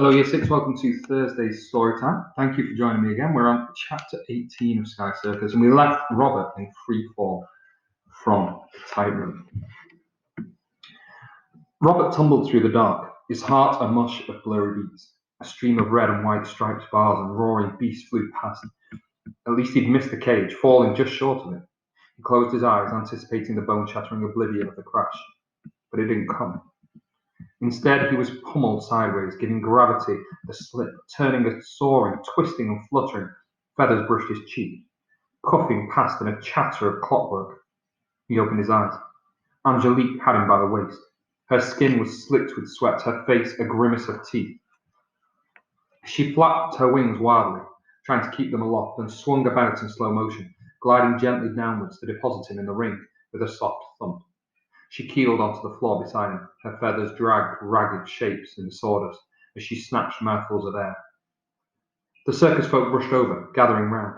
Hello, Year 6. Welcome to Thursday's story time. Thank you for joining me again. We're on chapter 18 of Skycircus, and we left Robert in free fall from the tightrope. Robert tumbled through the dark, his heart a mush of blurry beats. A stream of red and white striped bars and roaring beasts flew past. At least he'd missed the cage, falling just short of it. He closed his eyes, anticipating the bone-shattering oblivion of the crash. But it didn't come. Instead, he was pummeled sideways, giving gravity the slip, turning a soaring, twisting and fluttering. Feathers brushed his cheek, puffing past in a chatter of clockwork. He opened his eyes. Angelique had him by the waist. Her skin was slicked with sweat, her face a grimace of teeth. She flapped her wings wildly, trying to keep them aloft, and swung about in slow motion, gliding gently downwards to deposit him in the ring with a soft thump. She keeled onto the floor beside him, her feathers dragged ragged shapes in the sawdust as she snatched mouthfuls of air. The circus folk rushed over, gathering round.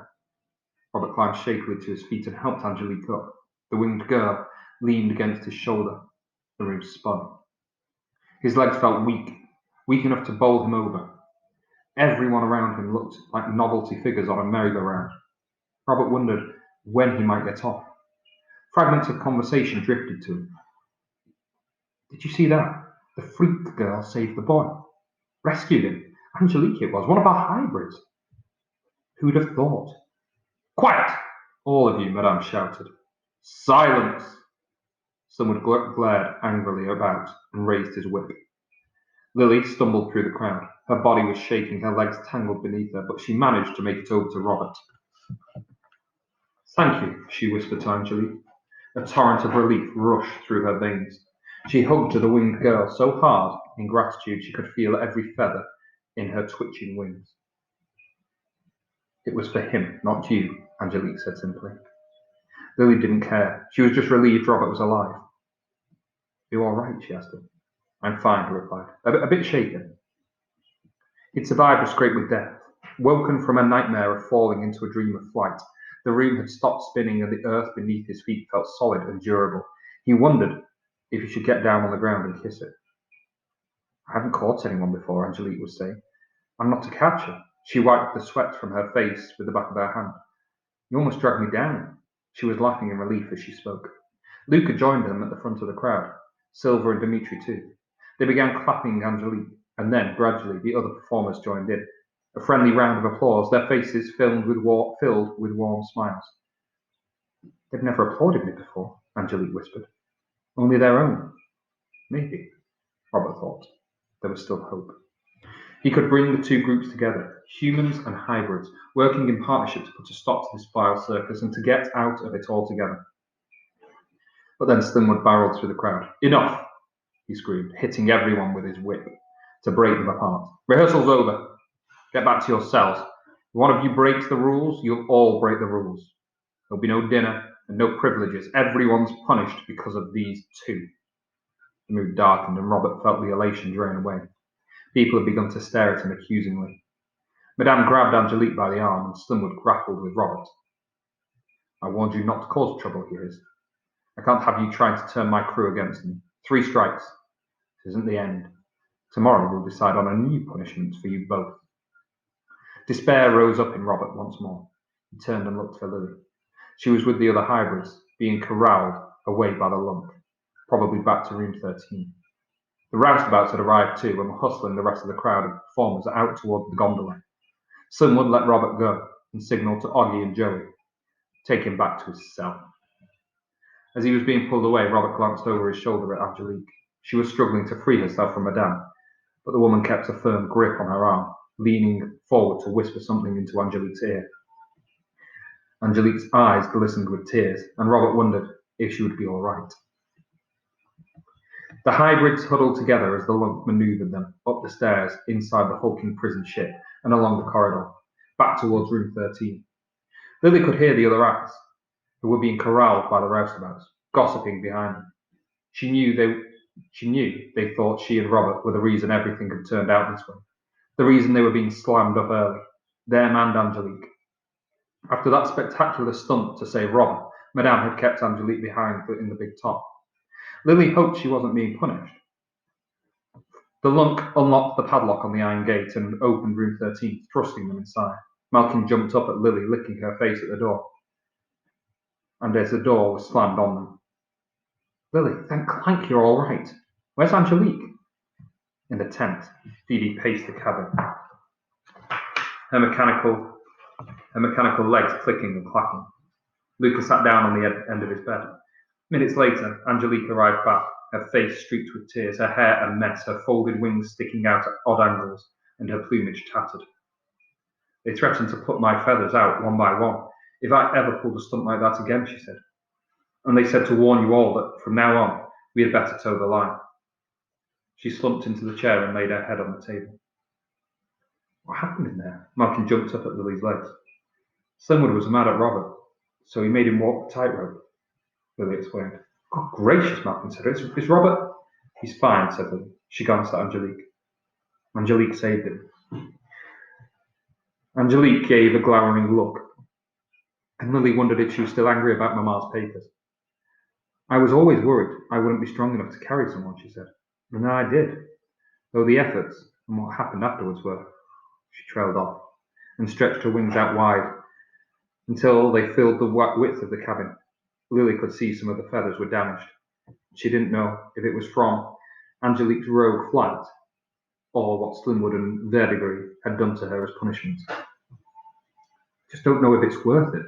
Robert climbed shakily to his feet and helped Angelique up. The winged girl leaned against his shoulder. The room spun. His legs felt weak enough to bowl him over. Everyone around him looked like novelty figures on a merry-go-round. Robert wondered when he might get off. Fragments of conversation drifted to him. Did you see that? The freak girl saved the boy. Rescued him. Angelique it was, one of our hybrids. Who'd have thought? Quiet! All of you, Madame shouted. Silence! Someone glared angrily about and raised his whip. Lily stumbled through the crowd. Her body was shaking, her legs tangled beneath her, but she managed to make it over to Robert. Thank you, she whispered to Angelique. A torrent of relief rushed through her veins. She hugged the winged girl so hard in gratitude she could feel every feather in her twitching wings. It was for him, not you, Angelique said simply. Lily didn't care. She was just relieved Robert was alive. You all right? She asked him. I'm fine, he replied, a bit shaken. He'd survived a scrape with death, woken from a nightmare of falling into a dream of flight. The room had stopped spinning and the earth beneath his feet felt solid and durable. He wondered if he should get down on the ground and kiss it. I haven't caught anyone before, Angelique was saying. I'm not a catcher. She wiped the sweat from her face with the back of her hand. You almost dragged me down. She was laughing in relief as she spoke. Luca joined them at the front of the crowd, Silver and Dimitri too. They began clapping Angelique, and then, gradually, the other performers joined in. A friendly round of applause, their faces filled with warm smiles. They've never applauded me before, Angelique whispered. Only their own. Maybe, Robert thought. There was still hope. He could bring the two groups together, humans and hybrids, working in partnership to put a stop to this vile circus and to get out of it altogether. But then Slimwood barreled through the crowd. Enough, he screamed, hitting everyone with his whip to break them apart. Rehearsal's over. Get back to your cells. If one of you breaks the rules, you'll all break the rules. There'll be no dinner and no privileges. Everyone's punished because of these two. The mood darkened and Robert felt the elation drain away. People had begun to stare at him accusingly. Madame grabbed Angelique by the arm and Slimwood grappled with Robert. I warned you not to cause trouble, he hissed. I can't have you trying to turn my crew against me. 3 strikes. This isn't the end. Tomorrow we'll decide on a new punishment for you both. Despair rose up in Robert once more. He turned and looked for Lily. She was with the other hybrids, being corralled away by the lump, probably back to room 13. The roustabouts had arrived too and were hustling the rest of the crowd of performers out toward the gondola. Someone let Robert go and signalled to Oggy and Joey. Take him back to his cell. As he was being pulled away, Robert glanced over his shoulder at Angelique. She was struggling to free herself from Madame, but the woman kept a firm grip on her arm, leaning forward to whisper something into Angelique's ear. Angelique's eyes glistened with tears, and Robert wondered if she would be all right. The hybrids huddled together as the lump manoeuvred them up the stairs inside the hulking prison ship and along the corridor, back towards room 13. Lily could hear the other acts, who were being corralled by the roustabouts, gossiping behind them. She knew they thought she and Robert were the reason everything had turned out this way, the reason they were being slammed up early, them and Angelique. After that spectacular stunt to save Robert, Madame had kept Angelique behind in the big top. Lily hoped she wasn't being punished. The monk unlocked the padlock on the iron gate and opened room 13, thrusting them inside. Malcolm jumped up at Lily, licking her face at the door, and as the door was slammed on them. Lily, thank clank you're all right. Where's Angelique? In the tent. Dee Dee paced the cabin, her mechanical legs clicking and clacking. Luca sat down on the end of his bed. Minutes later, Angelique arrived back, her face streaked with tears, her hair a mess, her folded wings sticking out at odd angles, and her plumage tattered. They threatened to put my feathers out one by one if I ever pulled a stunt like that again, she said. And they said to warn you all that from now on, we had better toe the line. She slumped into the chair and laid her head on the table. What happened in there? Malcolm jumped up at Lily's legs. Slimwood was mad at Robert, so he made him walk the tightrope, Lily explained. Good gracious, Malcolm said. Is Robert? He's fine, said Lily. She glanced at Angelique. Angelique saved him. Angelique gave a glowering look, and Lily wondered if she was still angry about Mamma's papers. I was always worried I wouldn't be strong enough to carry someone, she said. And then I did, though the efforts and what happened afterwards were... She trailed off and stretched her wings out wide until they filled the width of the cabin. Lily could see some of the feathers were damaged. She didn't know if it was from Angelique's rogue flight or what Slimwood and Verdigris had done to her as punishment. Just don't know if it's worth it.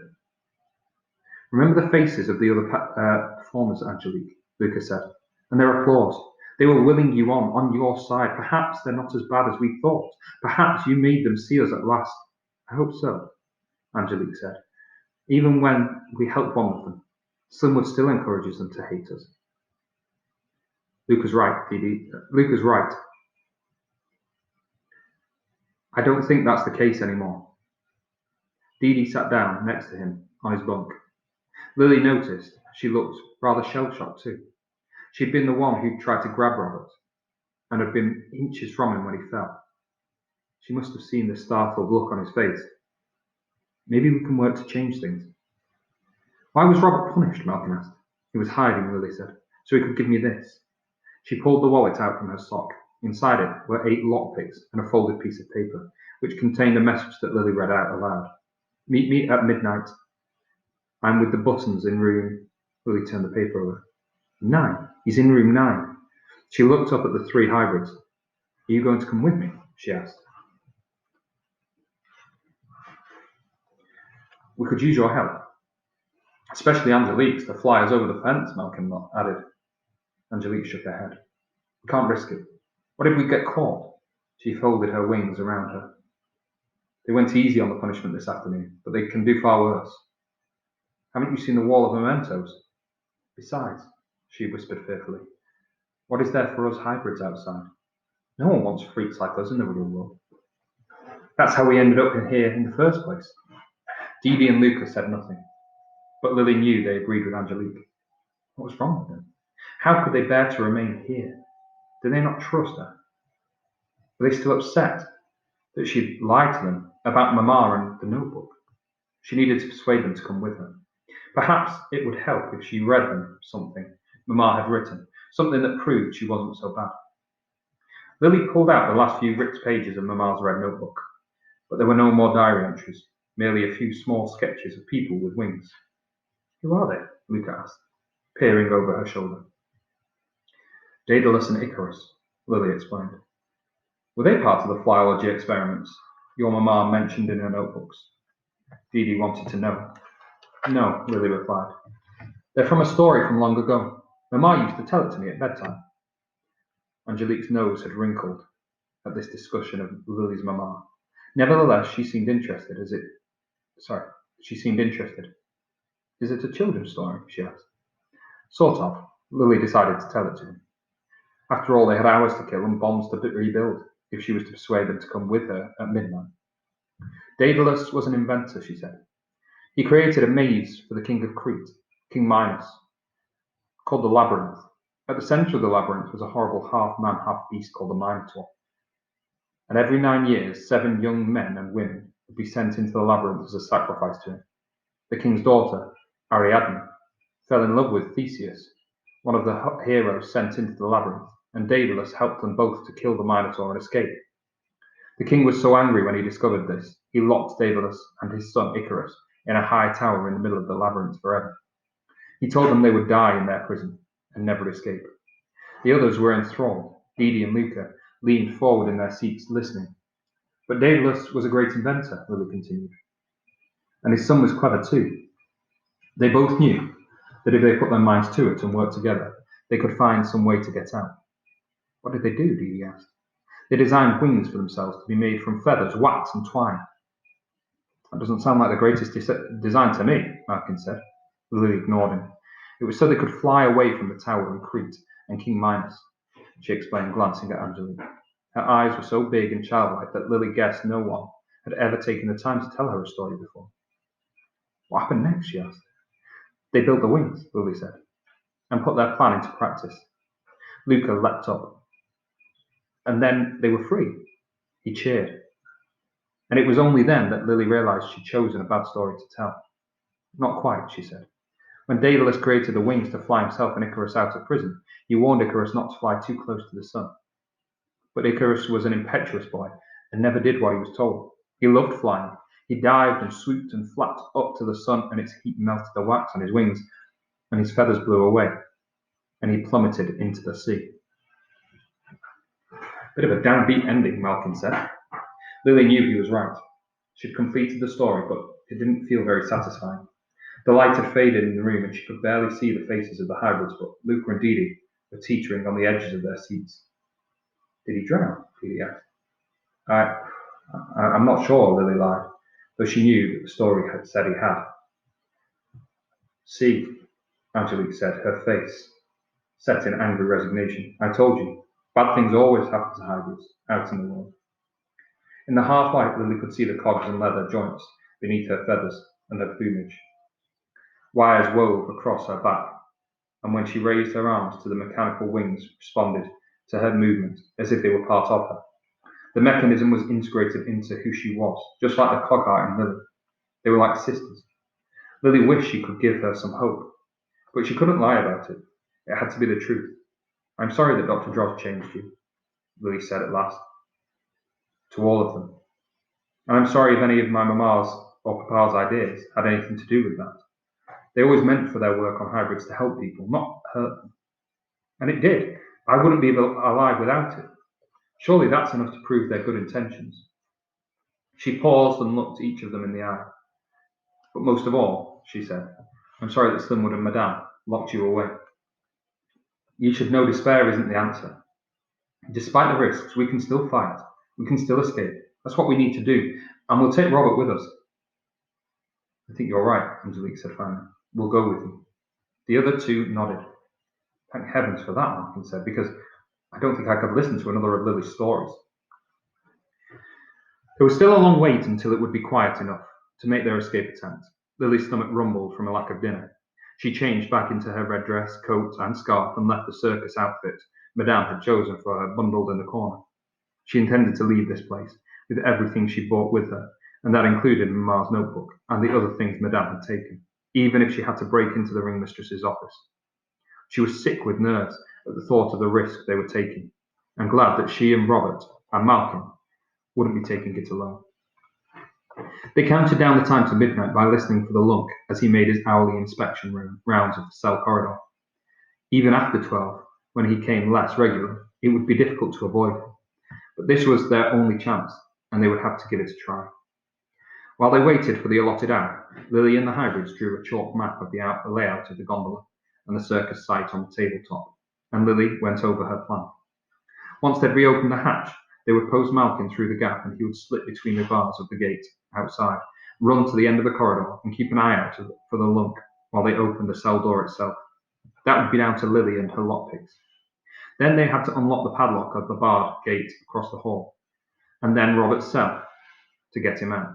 Remember the faces of the other performers, Angelique, Luca said, and their applause. They were willing you on your side. Perhaps they're not as bad as we thought. Perhaps you made them see us at last. I hope so, Angelique said. Even when we help one of them, Slimwood still encourages them to hate us. Luca's right, Dee Dee. Luca's right. I don't think that's the case anymore. Dee Dee sat down next to him on his bunk. Lily noticed she looked rather shell-shocked too. She'd been the one who'd tried to grab Robert and had been inches from him when he fell. She must have seen the startled look on his face. Maybe we can work to change things. Why was Robert punished? Malcolm asked. He was hiding, Lily said, so he could give me this. She pulled the wallet out from her sock. Inside it were 8 lockpicks and a folded piece of paper, which contained a message that Lily read out aloud. Meet me at midnight. I'm with the buttons in room... Lily turned the paper over. 9. He's in room 9. She looked up at the 3 hybrids. Are you going to come with me? She asked. We could use your help. Especially Angelique's to fly us over the fence, Malcolm added. Angelique shook her head. We can't risk it. What if we get caught? She folded her wings around her. They went easy on the punishment this afternoon, but they can do far worse. Haven't you seen the wall of mementos? Besides, she whispered fearfully, what is there for us hybrids outside? No one wants freaks like us in the real world. That's how we ended up in here in the first place. Dee Dee and Luca said nothing, but Lily knew they agreed with Angelique. What was wrong with them? How could they bear to remain here? Did they not trust her? Were they still upset that she'd lied to them about Mamma and the notebook? She needed to persuade them to come with her. Perhaps it would help if she read them something Mamma had written, something that proved she wasn't so bad. Lily pulled out the last few ripped pages of Mamma's red notebook, but there were no more diary entries, merely a few small sketches of people with wings. Who are they? Luca asked, peering over her shoulder. Daedalus and Icarus, Lily explained. Were they part of the flyology experiments your Mamma mentioned in her notebooks? Dee Dee wanted to know. No, Lily replied. They're from a story from long ago. Mamma used to tell it to me at bedtime. Angelique's nose had wrinkled at this discussion of Lily's Mamma. Nevertheless, she seemed interested. Is it a children's story? She asked. Sort of. Lily decided to tell it to him. After all, they had hours to kill and bombs to rebuild if she was to persuade them to come with her at midnight. Daedalus was an inventor, she said. He created a maze for the king of Crete, King Minos, called the Labyrinth. At the centre of the labyrinth was a horrible half-man, half-beast called the Minotaur. And every 9 years, 7 young men and women would be sent into the labyrinth as a sacrifice to him. The king's daughter, Ariadne, fell in love with Theseus, one of the heroes sent into the labyrinth, and Daedalus helped them both to kill the Minotaur and escape. The king was so angry when he discovered this, he locked Daedalus and his son Icarus in a high tower in the middle of the labyrinth forever. He told them they would die in their prison and never escape. The others were enthralled. Didi and Luca leaned forward in their seats, listening. But Daedalus was a great inventor, Lily continued, and his son was clever too. They both knew that if they put their minds to it and worked together, they could find some way to get out. What did they do? Didi asked. They designed wings for themselves to be made from feathers, wax, and twine. That doesn't sound like the greatest design to me, Malkin said. Lily ignored him. It was so they could fly away from the tower in Crete and King Minos, she explained, glancing at Angelique. Her eyes were so big and childlike that Lily guessed no one had ever taken the time to tell her a story before. What happened next? She asked. They built the wings, Lily said, and put their plan into practice. Luca leapt up. And then they were free. He cheered. And it was only then that Lily realized she'd chosen a bad story to tell. Not quite, she said. When Daedalus created the wings to fly himself and Icarus out of prison, he warned Icarus not to fly too close to the sun. But Icarus was an impetuous boy and never did what he was told. He loved flying. He dived and swooped and flapped up to the sun, and its heat melted the wax on his wings, and his feathers blew away, and he plummeted into the sea. Bit of a downbeat ending, Malkin said. Lily knew he was right. She'd completed the story, but it didn't feel very satisfying. The light had faded in the room, and she could barely see the faces of the hybrids, but Luca and Didi were teetering on the edges of their seats. Did he drown? Didi asked. I'm not sure, Lily lied, though she knew that the story had said he had. See, Angelique said, her face set in angry resignation. I told you, bad things always happen to hybrids out in the world. In the half-light, Lily could see the cogs and leather joints beneath her feathers and her plumage. Wires wove across her back, and when she raised her arms to the mechanical wings responded to her movement as if they were part of her. The mechanism was integrated into who she was, just like the cog art in Lily. They were like sisters. Lily wished she could give her some hope, but she couldn't lie about it. It had to be the truth. I'm sorry that Dr. Droz changed you, Lily said at last. To all of them. And I'm sorry if any of my mama's or papa's ideas had anything to do with that. They always meant for their work on hybrids to help people, not hurt them. And it did. I wouldn't be alive without it. Surely that's enough to prove their good intentions. She paused and looked each of them in the eye. But most of all, she said, I'm sorry that Slimwood and Madame locked you away. You should know despair isn't the answer. Despite the risks, we can still fight. We can still escape. That's what we need to do. And we'll take Robert with us. I think you're right, Angelique said finally. We'll go with you. The other two nodded. Thank heavens for that, Malkin said, because I don't think I could listen to another of Lily's stories. There was still a long wait until it would be quiet enough to make their escape attempt. Lily's stomach rumbled from a lack of dinner. She changed back into her red dress, coat, and scarf and left the circus outfit Madame had chosen for her bundled in the corner. She intended to leave this place with everything she brought with her, and that included Mama's notebook and the other things Madame had taken, even if she had to break into the ringmistress's office. She was sick with nerves at the thought of the risk they were taking, and glad that she and Robert and Malkin wouldn't be taking it alone. They counted down the time to midnight by listening for the lunk as he made his hourly inspection rounds of the cell corridor. Even after 12, when he came less regularly, it would be difficult to avoid him. But this was their only chance, and they would have to give it a try. While they waited for the allotted hour, Lily and the hybrids drew a chalk map of the layout of the gondola and the circus site on the tabletop, and Lily went over her plan. Once they'd reopened the hatch, they would post Malkin through the gap, and he would slip between the bars of the gate outside, run to the end of the corridor, and keep an eye out for the lunk while they opened the cell door itself. That would be down to Lily and her lockpicks. Then they had to unlock the padlock of the barred gate across the hall, and then Robert's cell to get him out.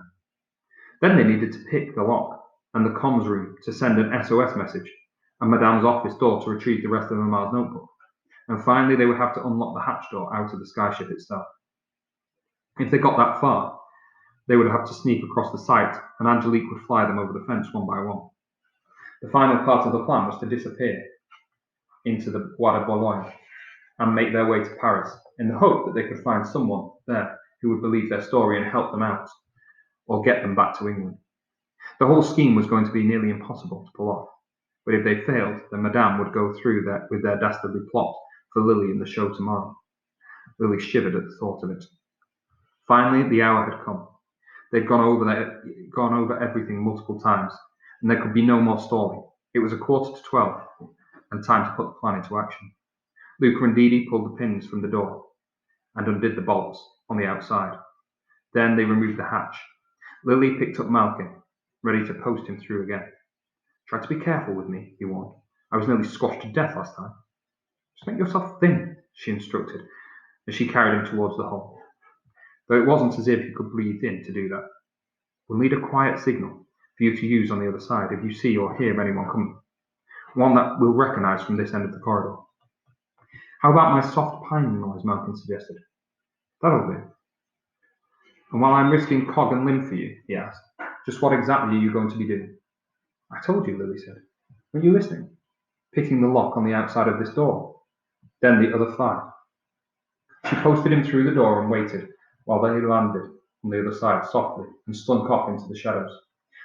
Then they needed to pick the lock and the comms room to send an SOS message, and Madame's office door to retrieve the rest of Mama's notebook. And finally, they would have to unlock the hatch door out of the skyship itself. If they got that far, they would have to sneak across the site, and Angelique would fly them over the fence one by one. The final part of the plan was to disappear into the Bois de Boulogne and make their way to Paris in the hope that they could find someone there who would believe their story and help them out, or get them back to England. The whole scheme was going to be nearly impossible to pull off, but if they failed, then Madame would go through with their dastardly plot for Lily in the show tomorrow. Lily shivered at the thought of it. Finally, the hour had come. They'd gone over everything multiple times, and there could be no more stalling. It was 11:45, and time to put the plan into action. Luca and Dee Dee pulled the pins from the door and undid the bolts on the outside. Then they removed the hatch. Lily picked up Malkin, ready to post him through again. "Try to be careful with me," he warned. "I was nearly squashed to death last time." "Just make yourself thin," she instructed, as she carried him towards the hole. Though it wasn't as if he could breathe in to do that. "We'll need a quiet signal for you to use on the other side if you see or hear anyone coming. One that we'll recognize from this end of the corridor." "How about my soft pining noise?" Malkin suggested. "That'll do." "And while I'm risking cog and limb for you," he asked, "just what exactly are you going to be doing?" "I told you," Lily said. "Weren't you listening? Picking the lock on the outside of this door. Then the other 5. She posted him through the door and waited while they landed on the other side softly and slunk off into the shadows.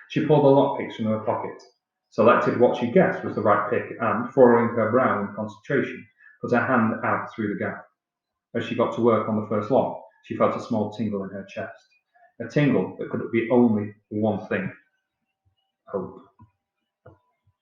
She pulled the lockpicks from her pocket, selected what she guessed was the right pick, and, furrowing her brow in concentration, put her hand out through the gap. As she got to work on the first lock, she felt a small tingle in her chest. A tingle that could be only one thing: hope.